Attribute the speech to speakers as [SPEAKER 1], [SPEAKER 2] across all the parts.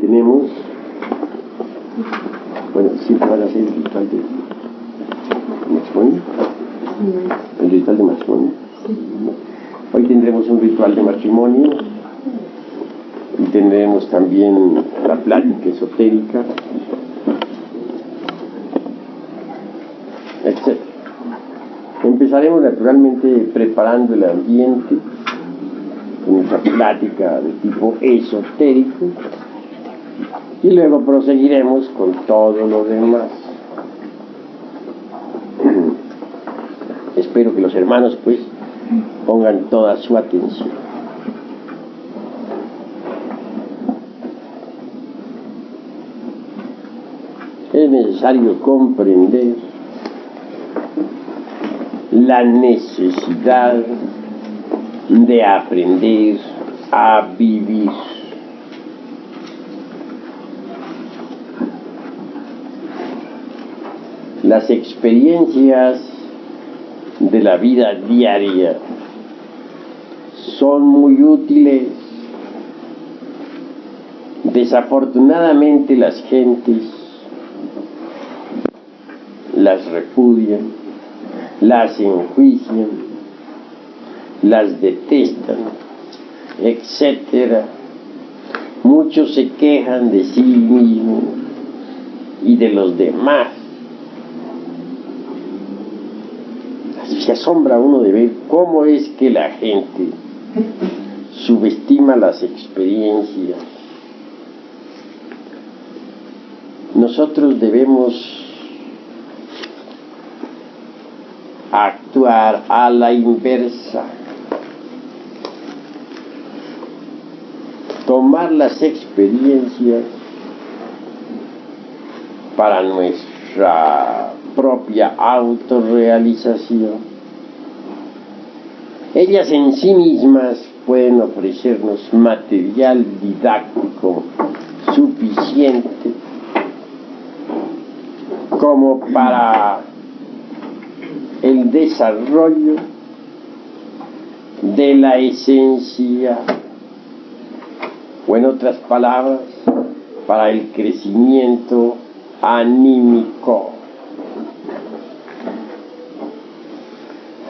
[SPEAKER 1] tenemos, bueno, siempre van a hacer el ritual de matrimonio, el ritual de matrimonio. Hoy tendremos un ritual de matrimonio y tendremos también la plática esotérica, etc. Empezaremos naturalmente preparando el ambiente con nuestra plática de tipo esotérico y luego proseguiremos con todo lo demás. Espero que los hermanos pues pongan toda su atención. Es necesario comprender la necesidad de aprender a vivir. Las experiencias de la vida diaria son muy útiles. Desafortunadamente las gentes las repudian, las enjuician, las detestan, etc. Muchos se quejan de sí mismos y de los demás. Se asombra uno de ver cómo es que la gente subestima las experiencias. Nosotros debemos actuar a la inversa. Tomar las experiencias para nuestra propia autorrealización. Ellas en sí mismas pueden ofrecernos material didáctico suficiente como para el desarrollo de la esencia, o en otras palabras, para el crecimiento anímico.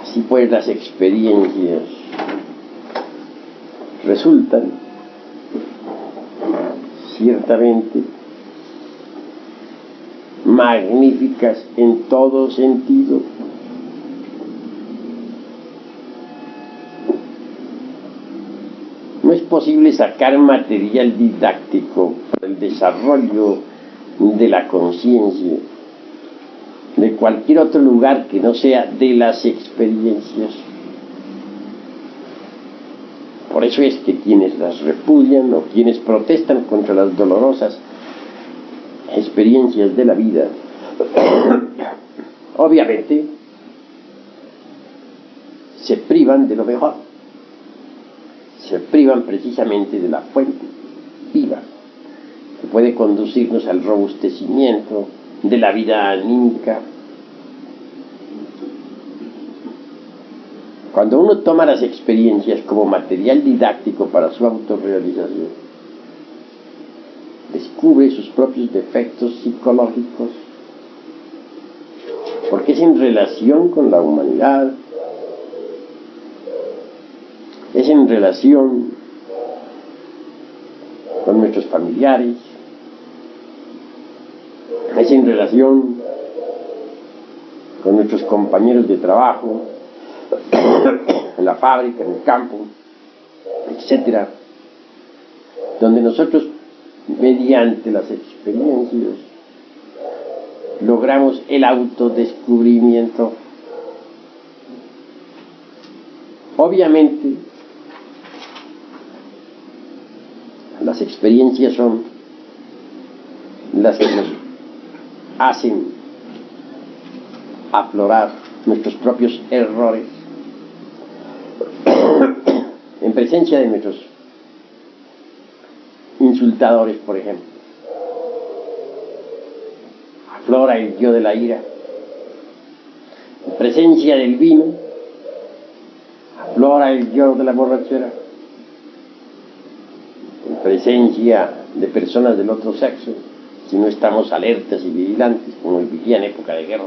[SPEAKER 1] Así pues, las experiencias resultan ciertamente magníficas en todo sentido. No es posible sacar material didáctico para el desarrollo de la conciencia de cualquier otro lugar que no sea de las experiencias. Por eso es que quienes las repudian o quienes protestan contra las dolorosas experiencias de la vida, obviamente se privan de lo mejor, se privan precisamente de la fuente viva que puede conducirnos al robustecimiento de la vida anímica. Cuando uno toma las experiencias como material didáctico para su autorrealización, descubre sus propios defectos psicológicos, porque es en relación con la humanidad, es en relación con nuestros familiares, es en relación con nuestros compañeros de trabajo, en la fábrica, en el campo, etc., donde nosotros, mediante las experiencias, logramos el autodescubrimiento. Obviamente, las experiencias son las que nos hacen aflorar nuestros propios errores en presencia de nuestros insultadores, por ejemplo. Aflora el yo de la ira. En presencia del vino, aflora el yo de la borrachera. En presencia de personas del otro sexo, si no estamos alertas y vigilantes, como vivía en época de guerra,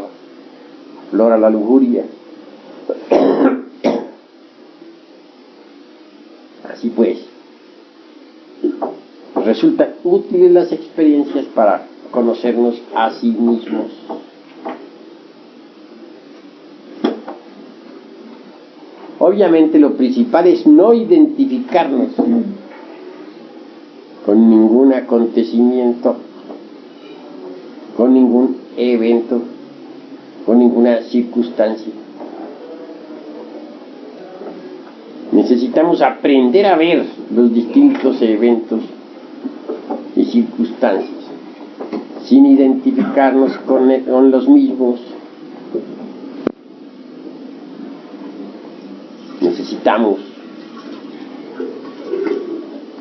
[SPEAKER 1] aflora la lujuria. Así pues, resultan útiles las experiencias para conocernos a sí mismos. Obviamente lo principal es no identificarnos con ningún acontecimiento, con ningún evento, con ninguna circunstancia. Necesitamos aprender a ver los distintos eventos y circunstancias sin identificarnos con los mismos. Necesitamos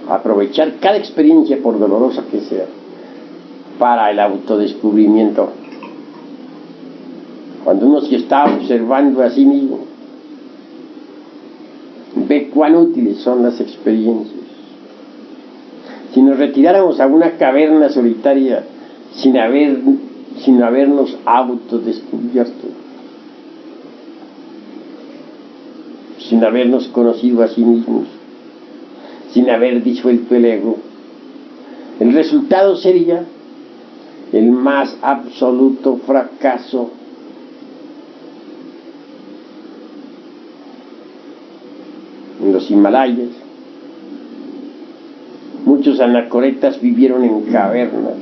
[SPEAKER 1] aprovechar cada experiencia, por dolorosa que sea, para el autodescubrimiento. Cuando uno se está observando a sí mismo, ve cuán útiles son las experiencias. Si nos retiráramos a una caverna solitaria sin habernos autodescubierto, sin habernos conocido a sí mismos, sin haber disuelto el ego, el resultado sería el más absoluto fracaso. En los Himalayas, muchos anacoretas vivieron en cavernas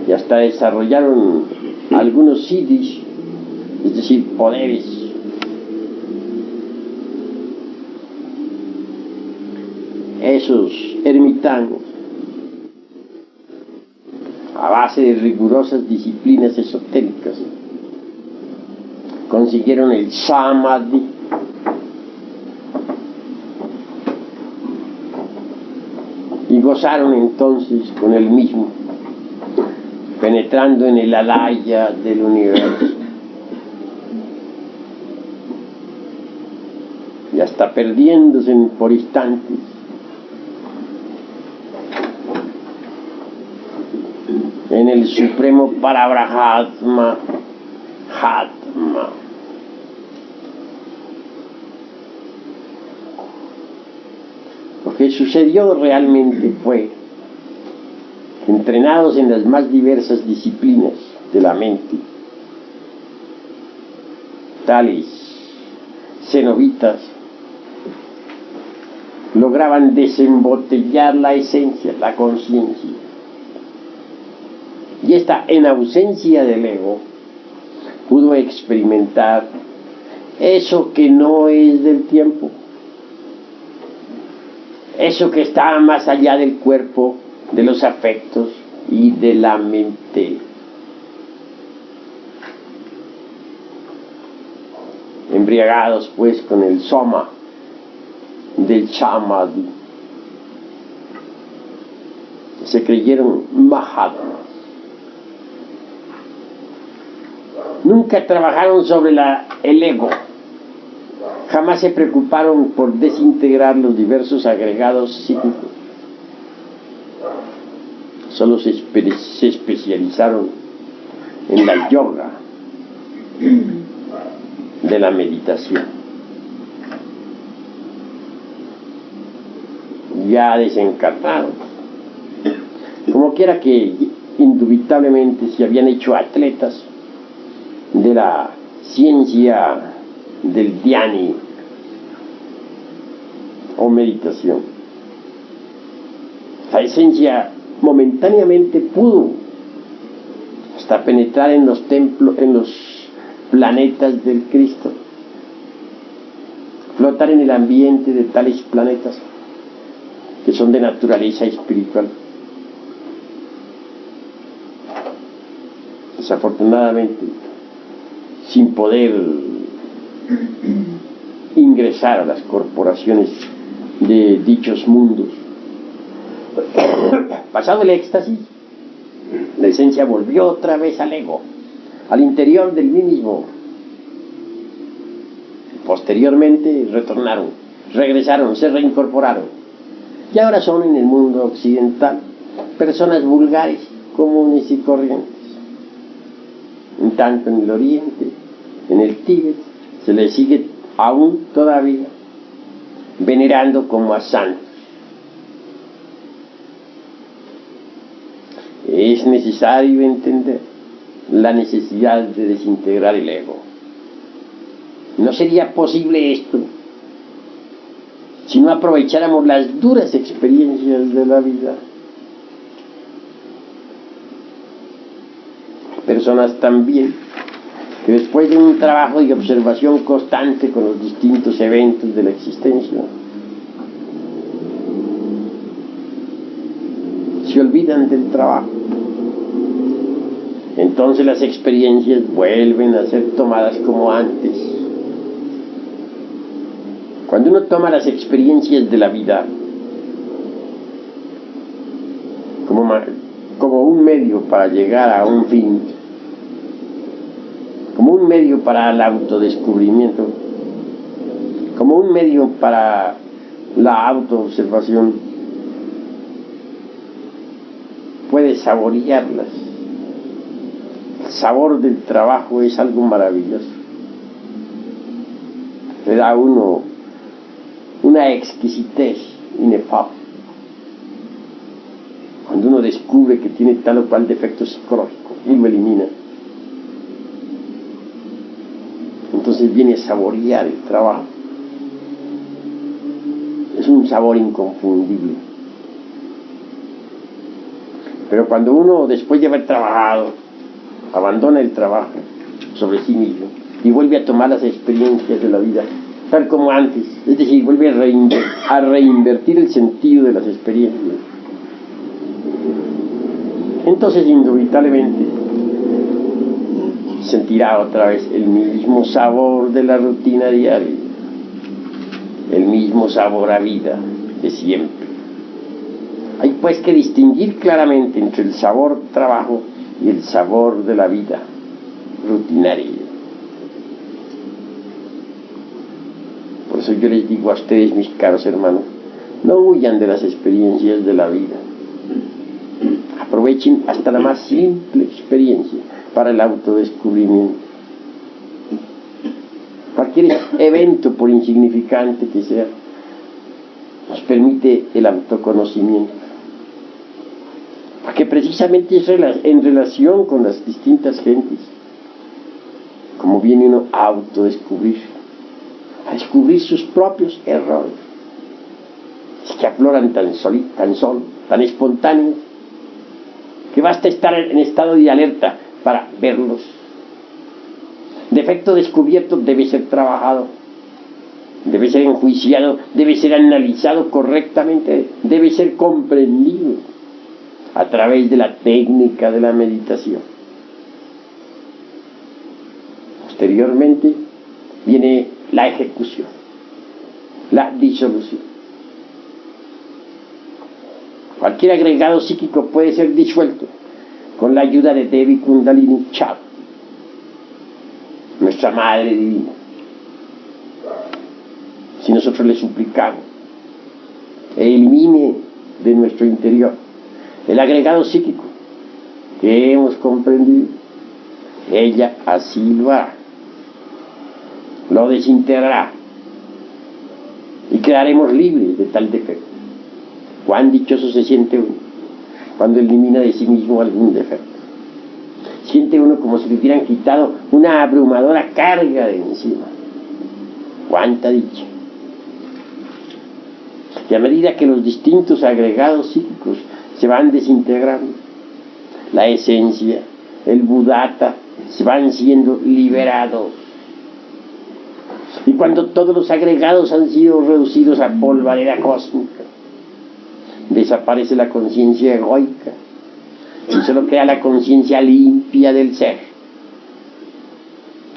[SPEAKER 1] y hasta desarrollaron algunos siddhis, es decir, poderes. Esos ermitaños, a base de rigurosas disciplinas esotéricas, consiguieron el samadhi, y gozaron entonces con el mismo, penetrando en el alaya del universo y hasta perdiéndose por instantes en el supremo Parabrahma Hatma. Lo que sucedió realmente fue que, entrenados en las más diversas disciplinas de la mente, tales cenobitas lograban desembotellar la esencia, la conciencia, y esta, en ausencia del ego, pudo experimentar eso que no es del tiempo, eso que está más allá del cuerpo, de los afectos y de la mente. Embriagados pues con el soma del samadhi, se creyeron mahatmas. Nunca trabajaron sobre el ego, jamás se preocuparon por desintegrar los diversos agregados psíquicos, solo se especializaron en la yoga de la meditación. Ya desencarnaron, como quiera que indubitablemente se habían hecho atletas de la ciencia del dhyani o meditación. La esencia momentáneamente pudo hasta penetrar en los templos, en los planetas del Cristo, flotar en el ambiente de tales planetas que son de naturaleza espiritual. Desafortunadamente, sin poder ingresar a las corporaciones de dichos mundos. Pasado el éxtasis, la esencia volvió otra vez al ego, al interior del mí mismo. Posteriormente regresaron, se reincorporaron y ahora son en el mundo occidental personas vulgares, comunes y corrientes. En tanto en el Oriente, en el Tíbet, se les sigue aún todavía venerando como a santos. Es necesario entender la necesidad de desintegrar el ego. No sería posible esto si no aprovecháramos las duras experiencias de la vida. Personas también que después de un trabajo de observación constante con los distintos eventos de la existencia, se olvidan del trabajo. Entonces las experiencias vuelven a ser tomadas como antes. Cuando uno toma las experiencias de la vida como un medio para llegar a un fin, como un medio para el autodescubrimiento, como un medio para la autoobservación, puede saborearlas. El sabor del trabajo es algo maravilloso. Le da a uno una exquisitez inefable. Cuando uno descubre que tiene tal o cual defecto psicológico y lo elimina, entonces viene a saborear el trabajo. Es un sabor inconfundible. Pero cuando uno, después de haber trabajado, abandona el trabajo sobre sí mismo y vuelve a tomar las experiencias de la vida tal como antes, es decir, vuelve a reinvertir el sentido de las experiencias, entonces indubitablemente sentirá otra vez el mismo sabor de la rutina diaria, el mismo sabor a vida de siempre. Hay pues que distinguir claramente entre el sabor trabajo y el sabor de la vida rutinaria. Por eso yo les digo a ustedes, mis caros hermanos, no huyan de las experiencias de la vida. Aprovechen hasta la más simple experiencia para el autodescubrimiento. Cualquier evento, por insignificante que sea, nos permite el autoconocimiento. Porque precisamente es en relación con las distintas gentes como viene uno a autodescubrir, a descubrir sus propios errores, que afloran tan espontáneos, que basta estar en estado de alerta para verlos. Defecto descubierto debe ser trabajado, debe ser enjuiciado, debe ser analizado correctamente, debe ser comprendido a través de la técnica de la meditación. Posteriormente viene la ejecución, la disolución. Cualquier agregado psíquico puede ser disuelto con la ayuda de Devi Kundalini Chakra, nuestra Madre Divina. Si nosotros le suplicamos, elimine de nuestro interior el agregado psíquico que hemos comprendido, ella así lo hará, lo desintegrará y quedaremos libres de tal defecto. Cuán dichoso se siente uno cuando elimina de sí mismo algún defecto. Siente uno como si le hubieran quitado una abrumadora carga de encima. Cuánta dicha. Y a medida que los distintos agregados psíquicos se van desintegrando, la esencia, el Buddhata, se van siendo liberados. Y cuando todos los agregados han sido reducidos a polvareda cósmica, desaparece la conciencia egoica y solo queda la conciencia limpia del ser,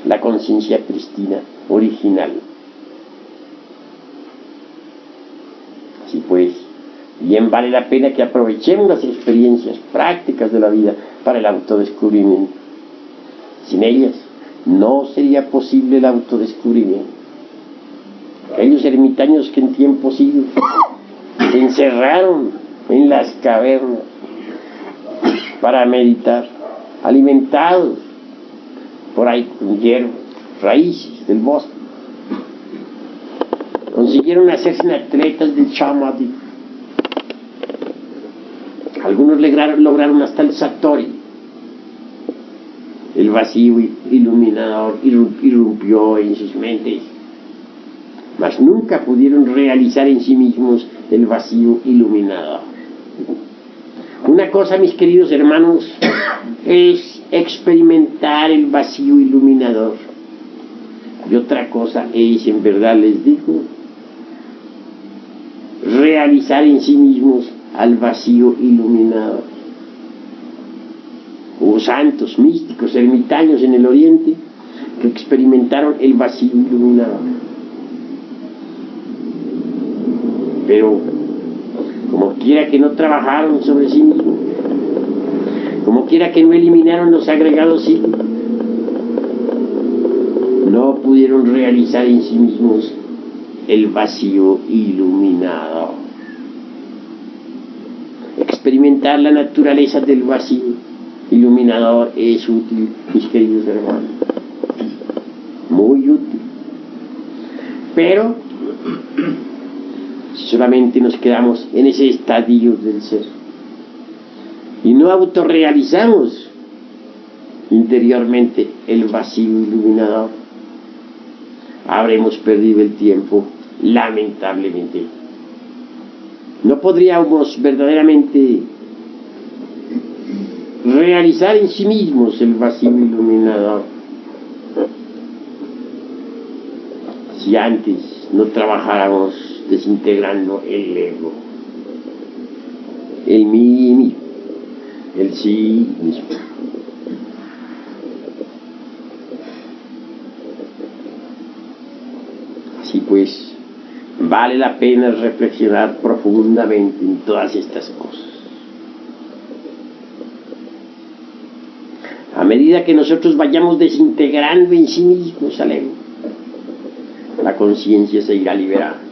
[SPEAKER 1] la conciencia prístina, original. Así pues, bien vale la pena que aprovechemos las experiencias prácticas de la vida para el autodescubrimiento. Sin ellas no sería posible el autodescubrimiento. Aquellos ermitaños que en tiempos idos se encerraron en las cavernas para meditar, alimentados por ahí con hierbas, raíces del bosque. Consiguieron hacerse atletas del Samadhi. Algunos lograron hasta el Satori. El vacío iluminador irrumpió en sus mentes, mas nunca pudieron realizar en sí mismos el vacío iluminador. Una cosa, mis queridos hermanos, es experimentar el vacío iluminador, y otra cosa es, en verdad les digo, realizar en sí mismos al vacío iluminador. Hubo santos, místicos, ermitaños en el Oriente que experimentaron el vacío iluminador. Pero, como quiera que no trabajaron sobre sí mismos, como quiera que no eliminaron los agregados psíquicos, no pudieron realizar en sí mismos el vacío iluminador. Experimentar la naturaleza del vacío iluminador es útil, mis queridos hermanos, muy útil. Pero solamente nos quedamos en ese estadio del ser y no autorrealizamos interiormente el vacío iluminador, habremos perdido el tiempo, lamentablemente. No podríamos verdaderamente realizar en sí mismos el vacío iluminador si antes no trabajáramos desintegrando el ego, el mí mismo, el sí mismo. Así pues, vale la pena reflexionar profundamente en todas estas cosas. A medida que nosotros vayamos desintegrando en sí mismos al ego, la conciencia se irá liberando.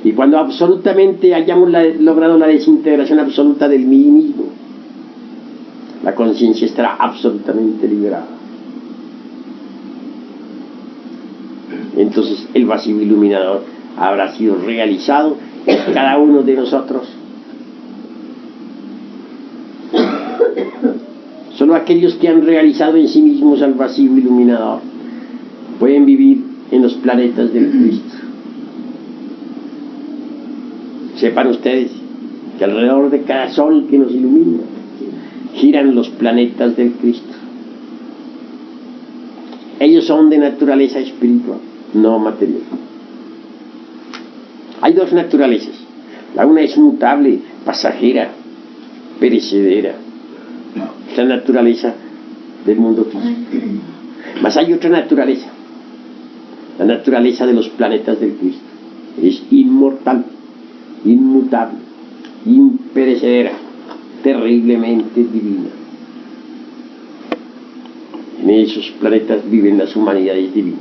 [SPEAKER 1] Y cuando absolutamente hayamos logrado la desintegración absoluta del mí mismo, la conciencia estará absolutamente liberada. Entonces el vacío iluminador habrá sido realizado en cada uno de nosotros. Solo aquellos que han realizado en sí mismos el vacío iluminador pueden vivir en los planetas del Cristo. Sepan ustedes que alrededor de cada sol que nos ilumina giran los planetas del Cristo. Ellos son de naturaleza espiritual, no material. Hay dos naturalezas. La una es mutable, pasajera, perecedera. Es la naturaleza del mundo físico. Mas hay otra naturaleza, la naturaleza de los planetas del Cristo. Es inmortal, inmutable, imperecedera, terriblemente divina. En esos planetas viven las humanidades divinas.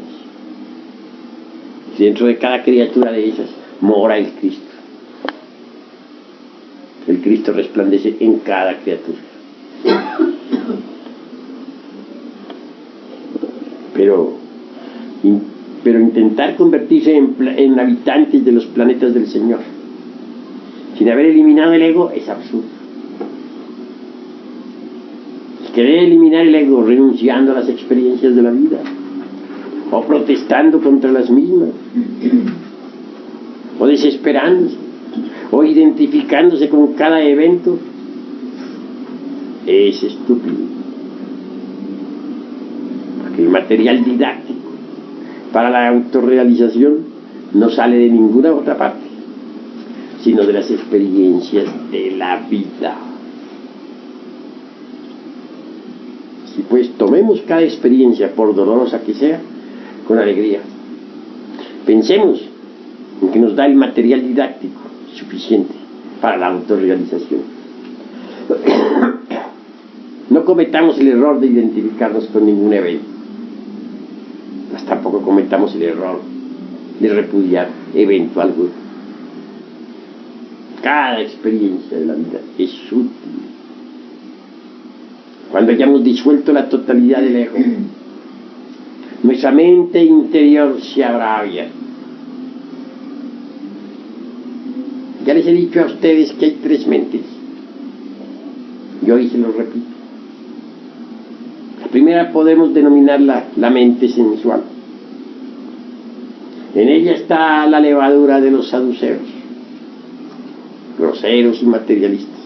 [SPEAKER 1] Dentro de cada criatura de esas mora el Cristo. El Cristo resplandece en cada criatura. Pero intentar convertirse en habitantes de los planetas del Señor sin haber eliminado el ego es absurdo. Querer eliminar el ego renunciando a las experiencias de la vida o protestando contra las mismas o desesperándose o identificándose con cada evento es estúpido, porque el material didáctico para la autorrealización no sale de ninguna otra parte sino de las experiencias de la vida. Y pues tomemos cada experiencia, por dolorosa que sea, con alegría. Pensemos en que nos da el material didáctico suficiente para la autorrealización. No cometamos el error de identificarnos con ningún evento. Mas tampoco cometamos el error de repudiar evento alguno. cada experiencia de la vida es útil. Cuando hayamos disuelto la totalidad del ego, nuestra mente interior se habrá abierto. Ya les he dicho a ustedes que hay 3 mentes, y hoy se los repito. La primera podemos denominarla la mente sensual. En ella está la levadura de los saduceos, groseros y materialistas.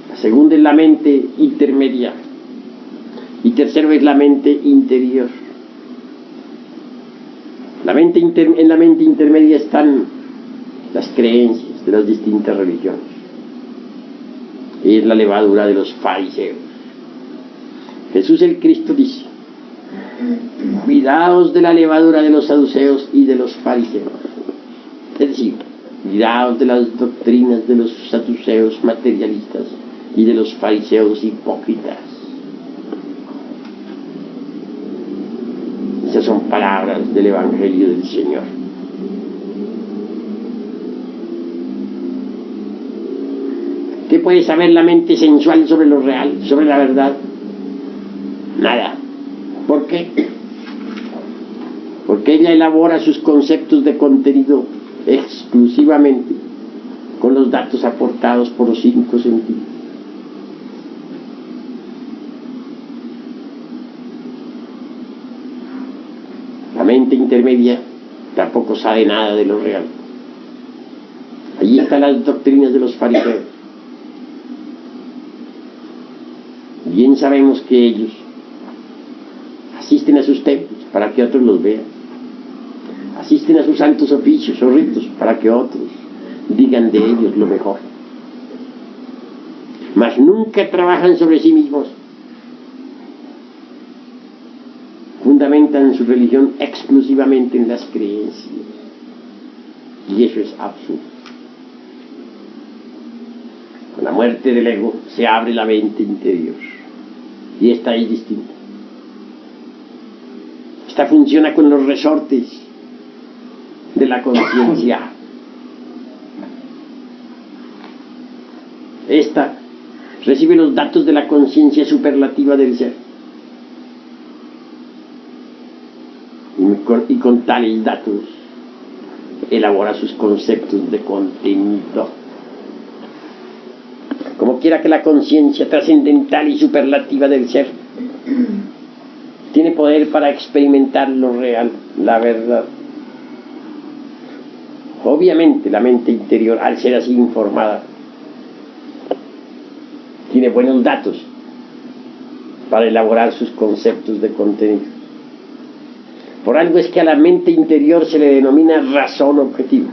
[SPEAKER 1] La segunda es la mente intermedia. Y tercero es la mente interior. En la mente intermedia están las creencias de las distintas religiones. Es la levadura de los fariseos. Jesús el Cristo dice: cuidaos de la levadura de los saduceos y de los fariseos. Es decir, cuidaos de las doctrinas de los saduceos materialistas y de los fariseos hipócritas. Esas son palabras del Evangelio del Señor. ¿Qué puede saber la mente sensual sobre lo real, sobre la verdad? Nada. ¿Por qué? Porque ella elabora sus conceptos de contenido exclusivamente con los datos aportados por los 5 sentidos. La mente intermedia tampoco sabe nada de lo real. Allí están las doctrinas de los fariseos. Bien sabemos que ellos asisten a sus templos para que otros los vean. Asisten a sus santos oficios o ritos para que otros digan de ellos lo mejor. Mas nunca trabajan sobre sí mismos. Fundamentan su religión exclusivamente en las creencias. Y eso es absurdo. Con la muerte del ego se abre la mente interior. Y esta es distinta. Esta funciona con los resortes de la conciencia. Esta recibe los datos de la conciencia superlativa del ser. Y con tales datos elabora sus conceptos de contenido. Como quiera que la conciencia trascendental y superlativa del ser tiene poder para experimentar lo real, la verdad. Obviamente la mente interior, al ser así informada, tiene buenos datos para elaborar sus conceptos de contenido. Por algo es que a la mente interior se le denomina razón objetiva.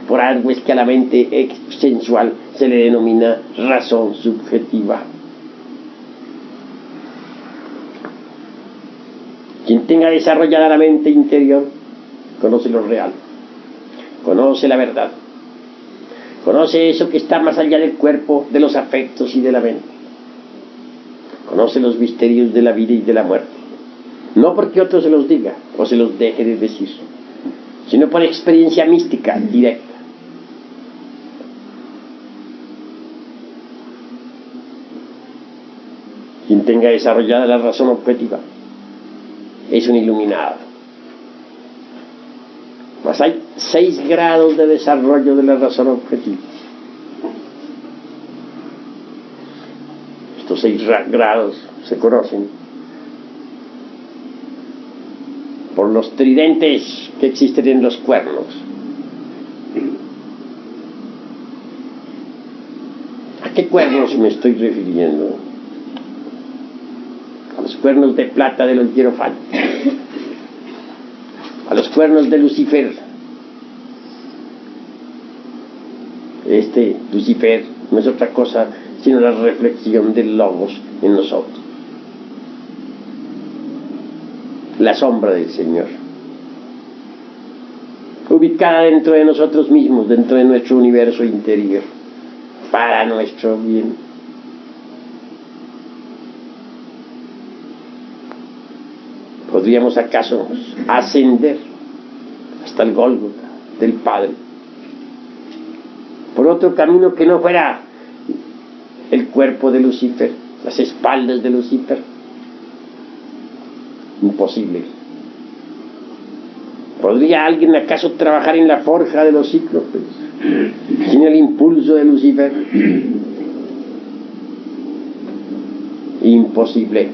[SPEAKER 1] Por algo es que a la mente sensual se le denomina razón subjetiva. Quien tenga desarrollada la mente interior conoce lo real, conoce la verdad, conoce eso que está más allá del cuerpo, de los afectos y de la mente. Conoce los misterios de la vida y de la muerte. No porque otro se los diga o se los deje de decir, sino por experiencia mística directa. Quien tenga desarrollada la razón objetiva es un iluminado. Mas hay 6 grados de desarrollo de la razón objetiva. Estos 6 grados se conocen por los tridentes que existen en los cuernos. ¿A qué cuernos me estoy refiriendo? A los cuernos de plata de los hierofantes, a los cuernos de Lucifer. Este Lucifer no es otra cosa sino la reflexión del Logos en nosotros, la sombra del Señor, ubicada dentro de nosotros mismos, dentro de nuestro universo interior, para nuestro bien. ¿Podríamos acaso ascender hasta el Gólgota del Padre por otro camino que no fuera el cuerpo de Lucifer, las espaldas de Lucifer. Imposible. ¿Podría alguien acaso trabajar en la forja de los cíclopes sin el impulso de Lucifer? Imposible.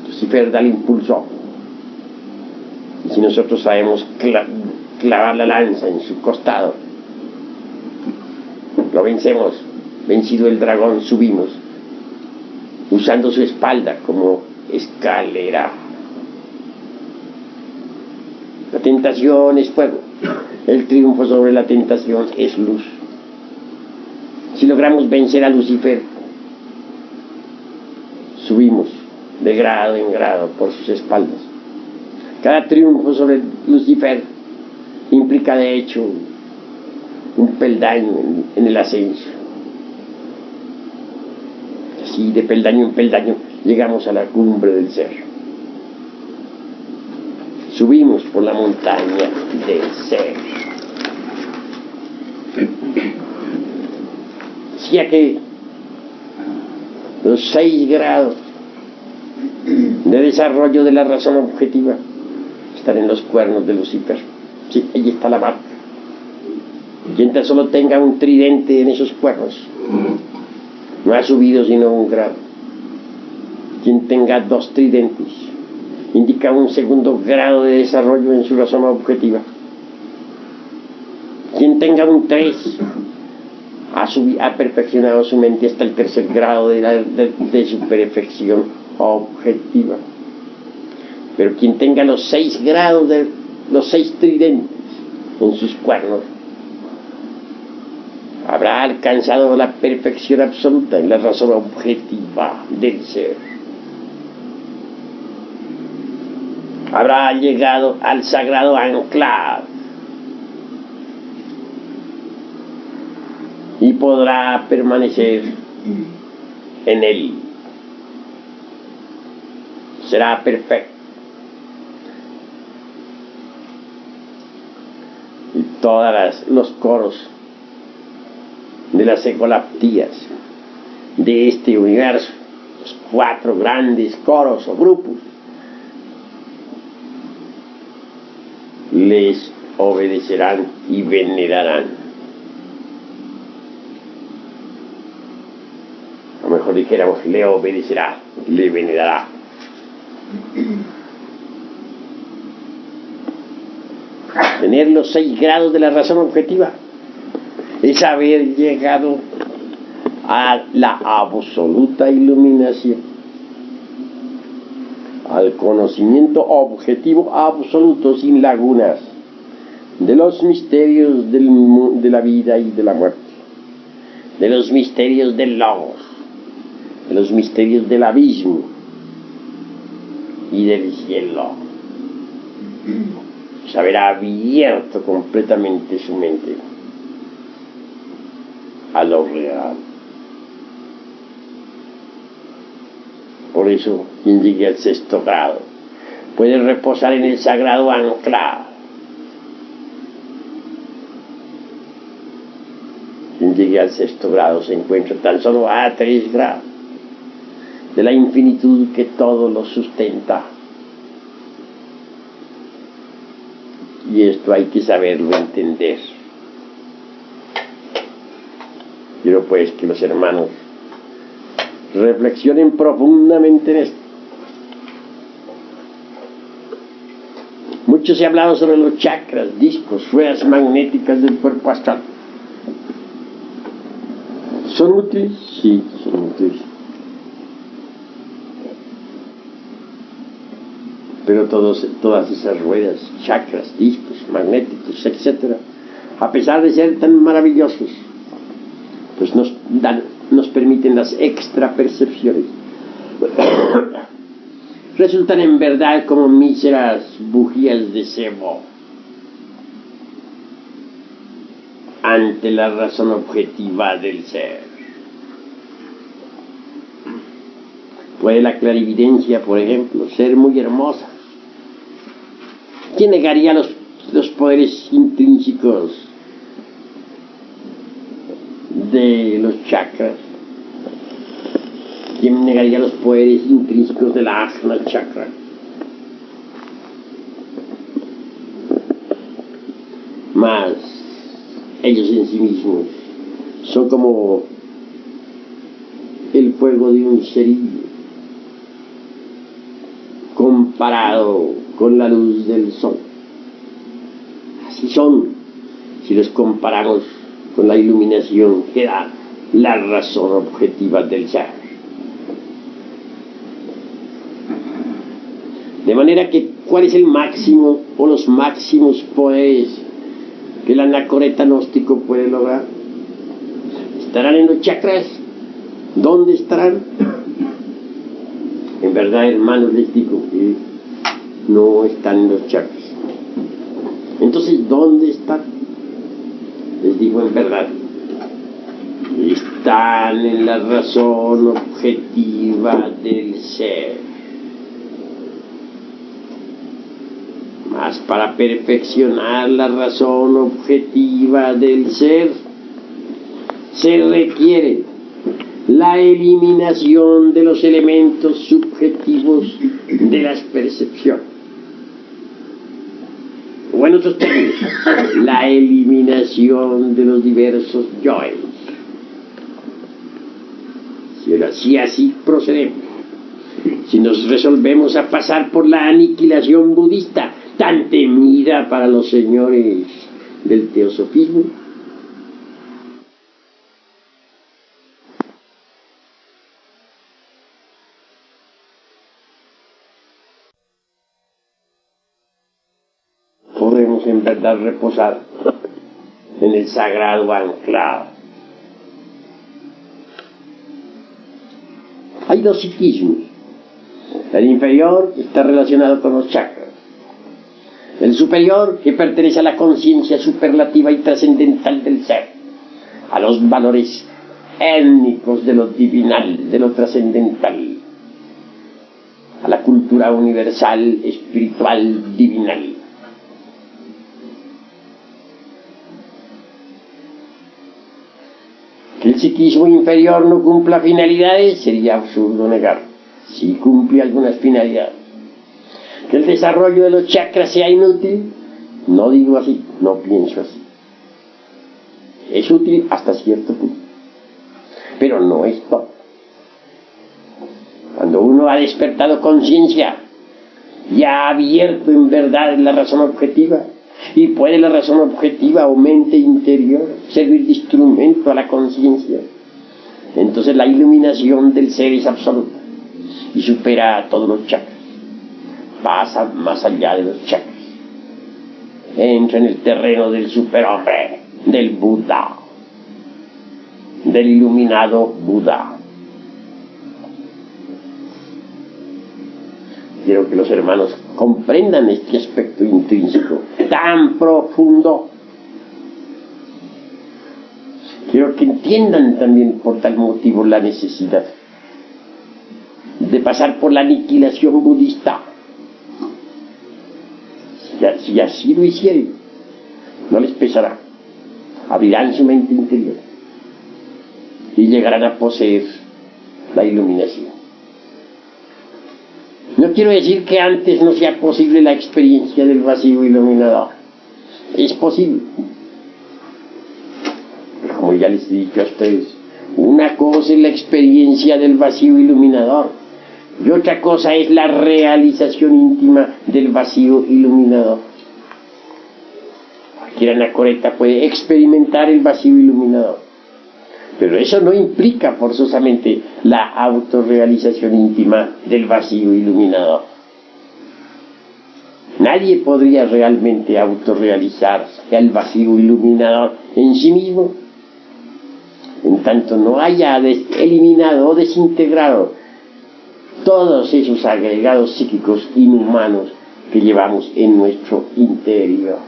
[SPEAKER 1] Lucifer da el impulso. Y si nosotros sabemos clavar la lanza en su costado, lo vencemos. Vencido el dragón, subimos, usando su espalda como escalera. La tentación es fuego. El triunfo sobre la tentación es luz. Si logramos vencer a Lucifer, subimos de grado en grado por sus espaldas. Cada triunfo sobre Lucifer implica de hecho un peldaño en el ascenso. Así de peldaño en peldaño llegamos a la cumbre del ser. Subimos por la montaña del ser. Decía que los 6 grados de desarrollo de la razón objetiva están en los cuernos de Lucifer. Sí, ahí está la marca. Quien tan solo tenga un tridente en esos cuernos no ha subido sino un grado. Quien tenga 2 tridentes indica un segundo grado de desarrollo en su razón objetiva. Quien tenga un 3 ha perfeccionado su mente hasta el 3er grado de su perfección objetiva. Pero quien tenga los 6 grados de los 6 tridentes en sus cuernos habrá alcanzado la perfección absoluta en la razón objetiva del ser. Habrá llegado al sagrado anclaje y podrá permanecer en él. Será perfecto. Y todos los coros de las ecolaptías de este universo, los 4 grandes coros o grupos, les obedecerán y venerarán. A lo mejor dijéramos, le obedecerá, le venerará. Tener los 6 grados de la razón objetiva es haber llegado a la absoluta iluminación, al conocimiento objetivo absoluto sin lagunas de los misterios de la vida y de la muerte, de los misterios del logos, de los misterios del abismo y del cielo. Se habrá abierto completamente su mente a lo real. Por eso, quien llegue al 6º grado puede reposar en el sagrado anclaje. Quien llegue al 6º grado se encuentra tan solo a 3 grados de la infinitud que todo lo sustenta. Y esto hay que saberlo entender. Quiero pues que los hermanos reflexionen profundamente en esto. Mucho se ha hablado sobre los chakras, discos, ruedas magnéticas del cuerpo astral. ¿Son útiles? Sí, son útiles. Pero todas esas ruedas, chakras, discos, magnéticos, etc., a pesar de ser tan maravillosos, pues nos permiten las extrapercepciones. Resultan en verdad como míseras bujías de cebo ante la razón objetiva del ser. Puede la clarividencia, por ejemplo, ser muy hermosa. ¿Quién negaría los poderes intrínsecos de los chakras. ¿Quién negaría los poderes intrínsecos de la Ajna Chakra? Mas ellos en sí mismos son como el fuego de un cerillo comparado con la luz del sol. Así son, si los comparamos con la iluminación que da la razón objetiva del ser. De manera que, ¿cuál es el máximo o los máximos poderes que el anacoreta gnóstico puede lograr? ¿Estarán en los chakras? ¿Dónde estarán? En verdad, hermanos, les digo que no están en los chakras. Entonces, ¿dónde están? Les digo en verdad, están en la razón objetiva del ser. Mas para perfeccionar la razón objetiva del ser, se requiere la eliminación de los elementos subjetivos de las percepciones. O en otros términos, la eliminación de los diversos yoes. Si así procedemos, si nos resolvemos a pasar por la aniquilación budista, tan temida para los señores del teosofismo, podremos en verdad reposar en el sagrado anclado. Hay dos psiquismos. El inferior está relacionado con los chakras. El superior, que pertenece a la conciencia superlativa y trascendental del ser, a los valores étnicos de lo divinal, de lo trascendental, a la cultura universal, espiritual, divinal. Que el psiquismo inferior no cumpla finalidades sería absurdo negar. Sí cumple algunas finalidades. Que el desarrollo de los chakras sea inútil, no digo así, no pienso así. Es útil hasta cierto punto, pero no es todo. Cuando uno ha despertado conciencia y ha abierto en verdad la razón objetiva, y puede la razón objetiva o mente interior servir de instrumento a la conciencia, entonces la iluminación del ser es absoluta y supera a todos los chakras, pasa más allá de los chakras, entra en el terreno del superhombre, del Buda, del iluminado Buda. Quiero que los hermanos comprendan este aspecto intrínseco tan profundo. Quiero que entiendan también por tal motivo la necesidad de pasar por la aniquilación budista. Si así lo hicieren, no les pesará. Abrirán su mente interior y llegarán a poseer la iluminación. No quiero decir que antes no sea posible la experiencia del vacío iluminador. Es posible. Como ya les he dicho a ustedes, una cosa es la experiencia del vacío iluminador y otra cosa es la realización íntima del vacío iluminador. Cualquier anacoreta puede experimentar el vacío iluminador, pero eso no implica forzosamente la autorrealización íntima del vacío iluminador. Nadie podría realmente autorrealizar el vacío iluminador en sí mismo, en tanto no haya eliminado o desintegrado todos esos agregados psíquicos inhumanos que llevamos en nuestro interior.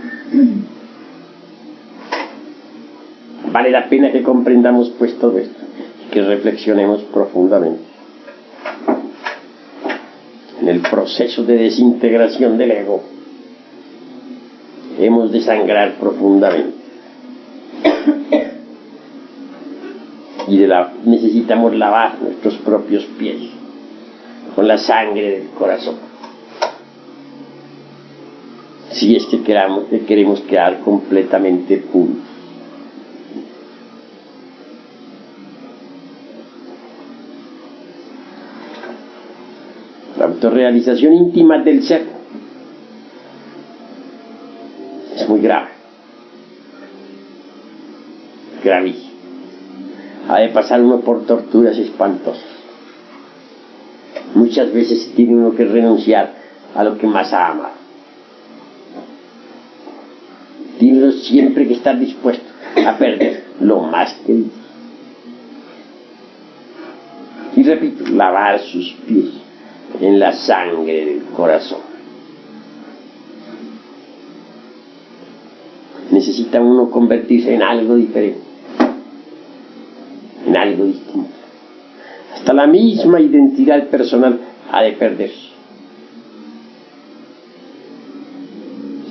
[SPEAKER 1] Vale la pena que comprendamos pues todo esto, que reflexionemos profundamente en el proceso de desintegración del ego. Hemos de sangrar profundamente. necesitamos lavar nuestros propios pies con la sangre del corazón. Si es que queremos quedar completamente puros. La autorrealización íntima del ser es muy grave, gravísimo. Ha de pasar uno por torturas espantosas. Muchas veces tiene uno que renunciar a lo que más ha amado. Tiene uno siempre que estar dispuesto a perder lo más querido. Y repito, lavar sus pies en la sangre del corazón. Necesita uno convertirse en algo diferente, en algo distinto. Hasta la misma identidad personal ha de perderse.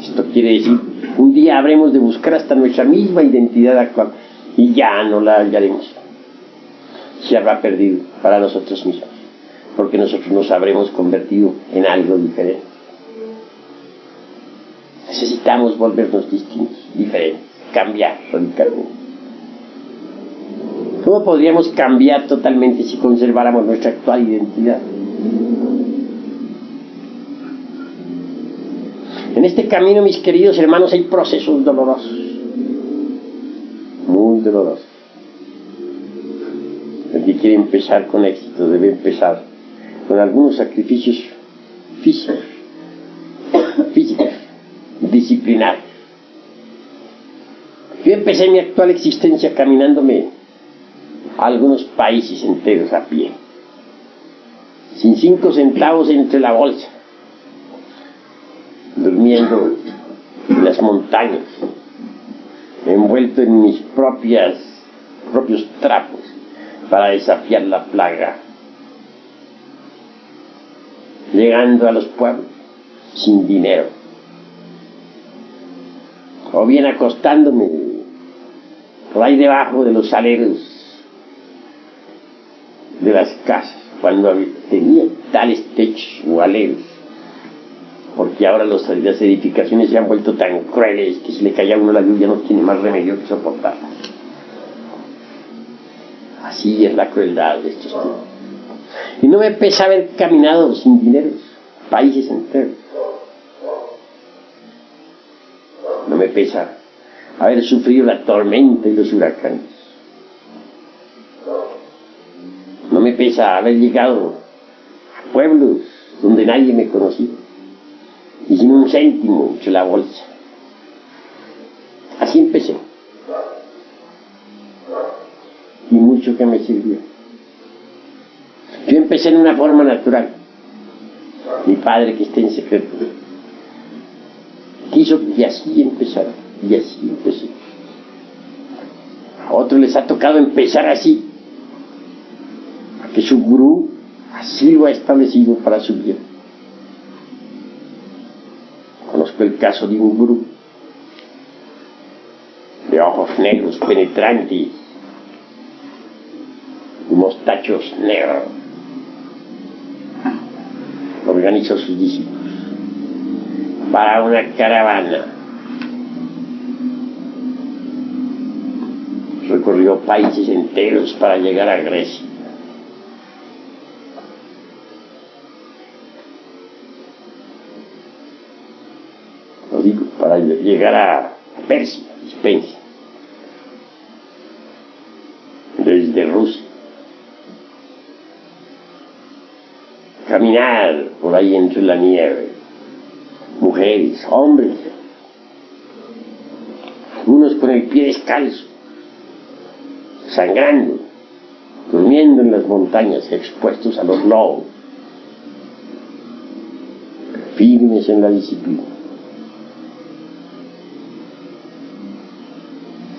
[SPEAKER 1] Esto quiere decir, un día habremos de buscar hasta nuestra misma identidad actual y ya no la hallaremos. Se habrá perdido para nosotros mismos, porque nosotros nos habremos convertido en algo diferente. Necesitamos volvernos distintos, diferentes, cambiar radicalmente. ¿Cómo podríamos cambiar totalmente si conserváramos nuestra actual identidad? En este camino, mis queridos hermanos, hay procesos dolorosos, muy dolorosos. El que quiere empezar con éxito debe empezar con algunos sacrificios físicos, disciplinarios. Yo empecé mi actual existencia caminándome a algunos países enteros a pie, sin 5 centavos entre la bolsa, durmiendo en las montañas, envuelto en mis propios trapos para desafiar la plaga, llegando a los pueblos sin dinero, o bien acostándome por ahí debajo de los aleros de las casas, cuando tenía tales techos o aleros, porque ahora las edificaciones se han vuelto tan crueles que si le cae a uno la lluvia no tiene más remedio que soportarla. Así es la crueldad de estos tiempos. Y no me pesa haber caminado sin dinero países enteros. No me pesa haber sufrido la tormenta y los huracanes. No me pesa haber llegado a pueblos donde nadie me conocía y sin un céntimo entre la bolsa. Así empecé. Y mucho que me sirvió. Yo empecé en una forma natural. Mi padre, que está en secreto, quiso que así empezara, y así empecé. A otros les ha tocado empezar así, porque su gurú así lo ha establecido para su vida. Conozco el caso de un gurú de ojos negros penetrantes y mostachos negros. Organizó sus discípulos para una caravana. Recorrió países enteros para llegar a Grecia. Lo digo, para llegar a Persia, Spencer, desde Rusia. Caminar por ahí entre la nieve, mujeres, hombres, algunos con el pie descalzo, sangrando, durmiendo en las montañas, expuestos a los lobos, firmes en la disciplina.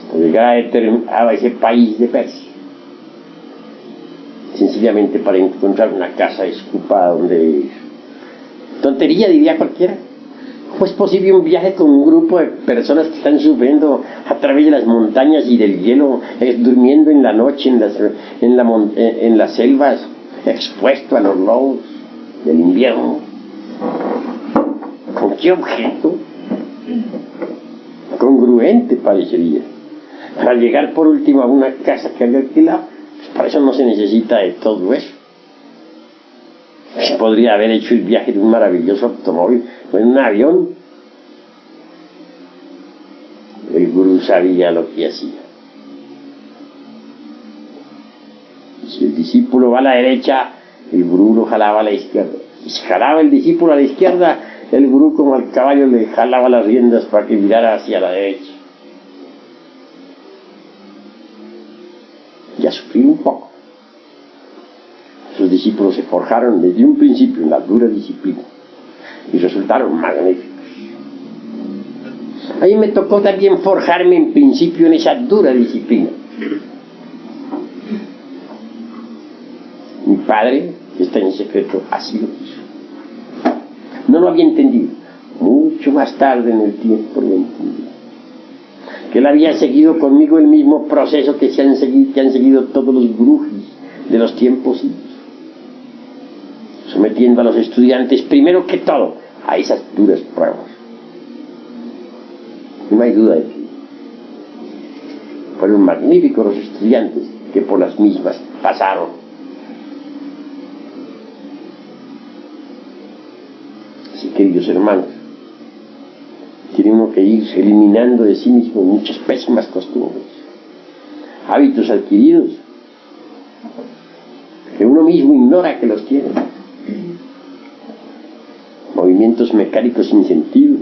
[SPEAKER 1] Hasta llegar a ese país de Persia, sencillamente para encontrar una casa desocupada donde vivir. Tontería, diría cualquiera. ¿Cómo es posible un viaje con un grupo de personas que están sufriendo a través de las montañas y del hielo, durmiendo en la noche en las selvas, expuesto a los lobos del invierno? ¿Con qué objeto? Congruente parecería. Para llegar por último a una casa que había alquilado, pues para eso no se necesita de todo eso. Se podría haber hecho el viaje de un maravilloso automóvil o en un avión. El gurú sabía lo que hacía. Si el discípulo va a la derecha, el gurú lo jalaba a la izquierda. Y si jalaba el discípulo a la izquierda, el gurú como al caballo le jalaba las riendas para que mirara hacia la derecha. Y a sufrir un poco. Sus discípulos se forjaron desde un principio en la dura disciplina y resultaron magníficos. A mí me tocó también forjarme en principio en esa dura disciplina. Mi padre, que está en secreto, así lo hizo. No lo había entendido. Mucho más tarde en el tiempo lo entendí. Que él había seguido conmigo el mismo proceso que han seguido todos los gurús de los tiempos, sometiendo a los estudiantes primero que todo a esas duras pruebas. No hay duda de que fueron magníficos los estudiantes que por las mismas pasaron. Así, queridos hermanos, tiene uno que ir eliminando de sí mismo muchas pésimas costumbres, hábitos adquiridos que uno mismo ignora que los tiene, movimientos mecánicos sin sentido,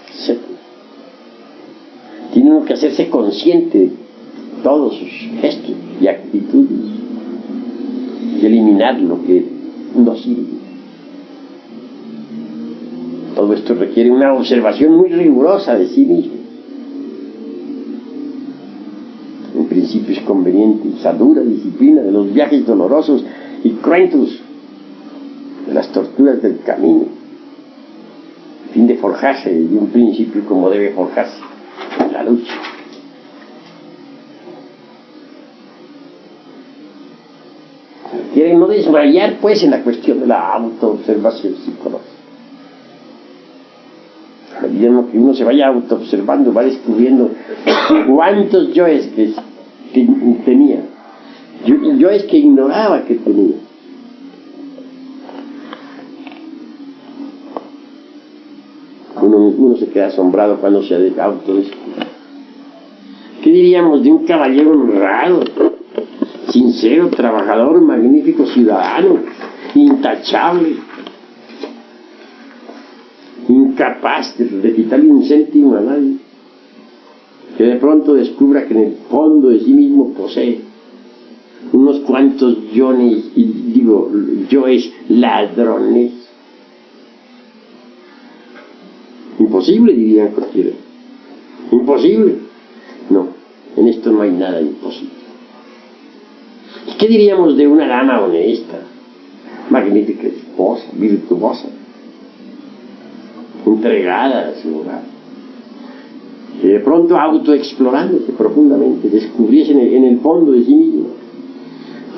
[SPEAKER 1] etc. Tiene uno que hacerse consciente de todos sus gestos y actitudes y eliminar lo que no sirve. Todo esto requiere una observación muy rigurosa de sí mismo. En principio es conveniente esa dura disciplina de los viajes dolorosos y cruentos, de las torturas del camino, a fin de forjarse desde un principio como debe forjarse la lucha. Quieren no desmayar pues en la cuestión de la autoobservación psicológica. A medida que uno se vaya autoobservando, va descubriendo cuántos yoes que tenía, yoes que ignoraba que tenía. Uno se queda asombrado cuando se autodescubre. ¿Qué diríamos de un caballero honrado, sincero, trabajador, magnífico ciudadano, intachable, incapaz de quitarle un céntimo a nadie, que de pronto descubra que en el fondo de sí mismo posee unos cuantos yoes ladrones? Imposible, dirían cualquiera. Imposible. No, en esto no hay nada imposible. ¿Y qué diríamos de una dama honesta, magnífica esposa, virtuosa, entregada a su hogar, que de pronto autoexplorándose profundamente descubriese en el fondo de sí mismo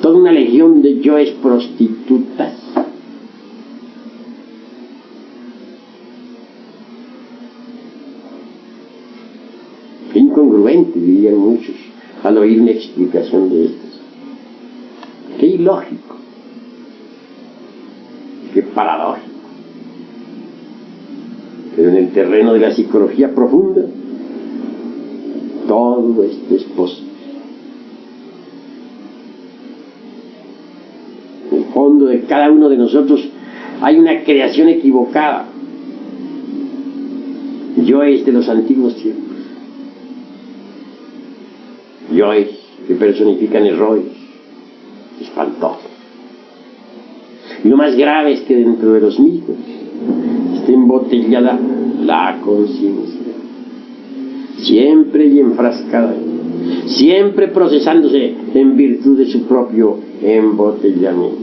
[SPEAKER 1] toda una legión de yoes prostitutas? Qué incongruente, dirían muchos, al oír una explicación de estas. Qué ilógico, qué paradójico. Pero en el terreno de la psicología profunda, todo esto es posible. En el fondo de cada uno de nosotros hay una creación equivocada. Yoes de los antiguos tiempos. Yoes que personifican errores espantosos. Y lo más grave es que dentro de los mismos está embotellada la conciencia, siempre y enfrascada, siempre procesándose en virtud de su propio embotellamiento.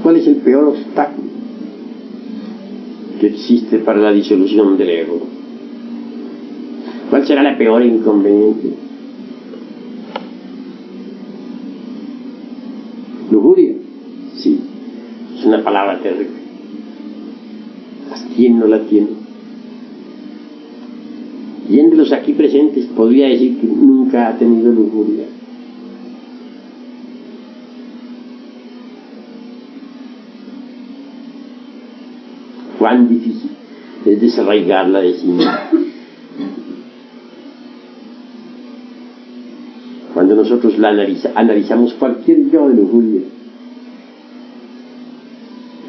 [SPEAKER 1] ¿Cuál es el peor obstáculo que existe para la disolución del ego? ¿Cuál será la peor inconveniente? Lujuria. Sí, es una palabra terrible. ¿Quién no la tiene? Y entre los aquí presentes podría decir que nunca ha tenido lujuria. Cuán difícil es desarraigarla de sí misma. Cuando nosotros la analizamos cualquier yo de lujuria,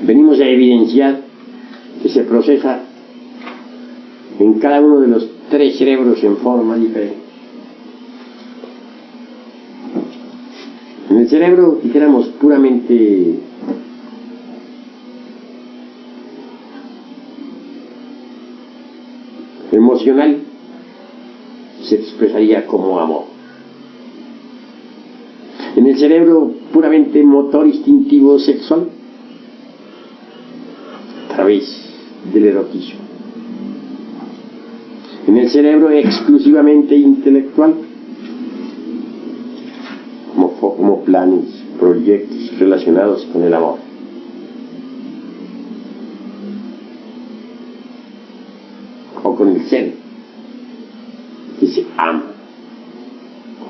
[SPEAKER 1] venimos a evidenciar que se procesa en cada uno de los 3 cerebros en forma diferente. En el cerebro, dijéramos, puramente emocional, se expresaría como amor. En el cerebro puramente motor, instintivo, sexual, a través del erotismo. En el cerebro exclusivamente intelectual, como planes, proyectos relacionados con el amor. O con el ser que se ama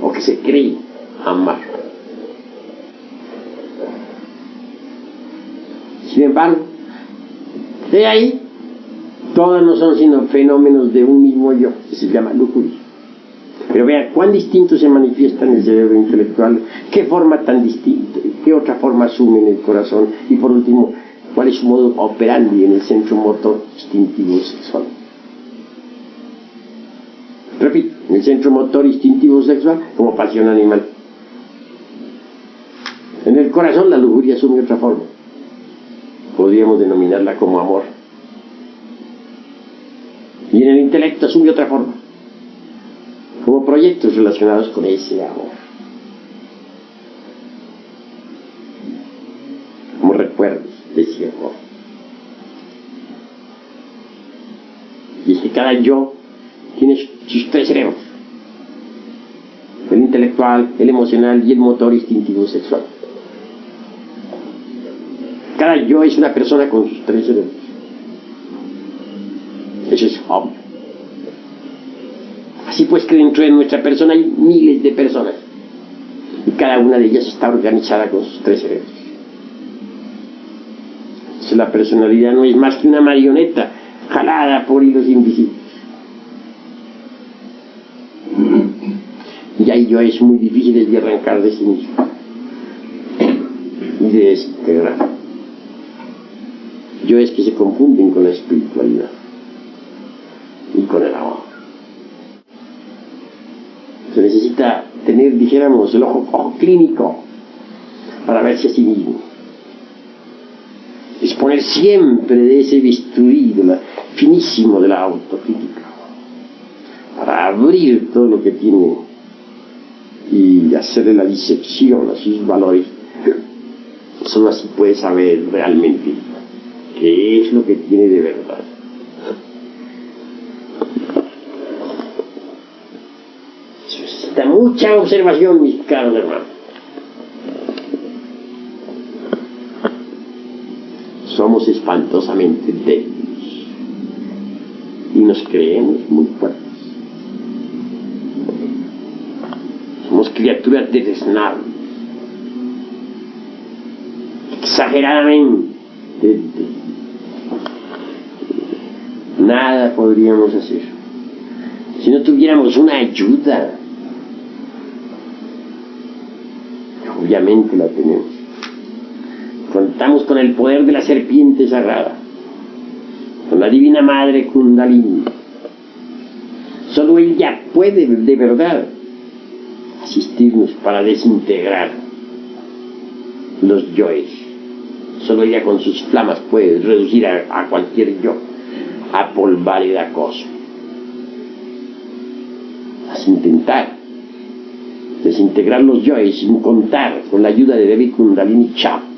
[SPEAKER 1] o que se cree amar. Sin embargo, de ahí todas no son sino fenómenos de un mismo yo, que se llama lujuria. Pero vea cuán distinto se manifiesta en el cerebro intelectual, qué forma tan distinta, qué otra forma asume en el corazón, y por último, cuál es su modo operandi en el centro motor instintivo sexual. Repito, en el centro motor instintivo sexual como pasión animal. En el corazón la lujuria asume otra forma. Podríamos denominarla como amor. Y en el intelecto asume otra forma, como proyectos relacionados con ese amor, como recuerdos de ese amor. Y es que cada yo tiene sus 3 cerebros: el intelectual, el emocional y el motor instintivo sexual. Cada yo es una persona con sus 3 cerebros. Eso es obvio. Así pues que dentro de nuestra persona hay miles de personas y cada una de ellas está organizada con sus 3 cerebros. Entonces la personalidad no es más que una marioneta jalada por hilos invisibles. Y ahí yo es muy difícil de arrancar de sí mismo y de desintegrar. Yo es que se confunden con la espiritualidad y con el amor. Se necesita tener, dijéramos, el ojo clínico para verse a sí mismo. Disponer siempre de ese bisturí finísimo de la autocrítica para abrir todo lo que tiene y hacerle la disección a sus valores. Solo así puede saber realmente qué es lo que tiene de verdad. Se necesita mucha observación, mis caros hermanos. Somos espantosamente débiles y nos creemos muy fuertes. Somos criaturas desnables, exageradamente débiles. Nada podríamos hacer si no tuviéramos una ayuda. Obviamente la tenemos. Contamos con el poder de la serpiente sagrada, con la divina madre Kundalini. Solo ella puede de verdad asistirnos para desintegrar los yoes. Solo ella con sus flamas puede reducir a cualquier yo a polvar y acoso. Así intentar desintegrar los yoes sin contar con la ayuda de Devi Kundalini Chakra.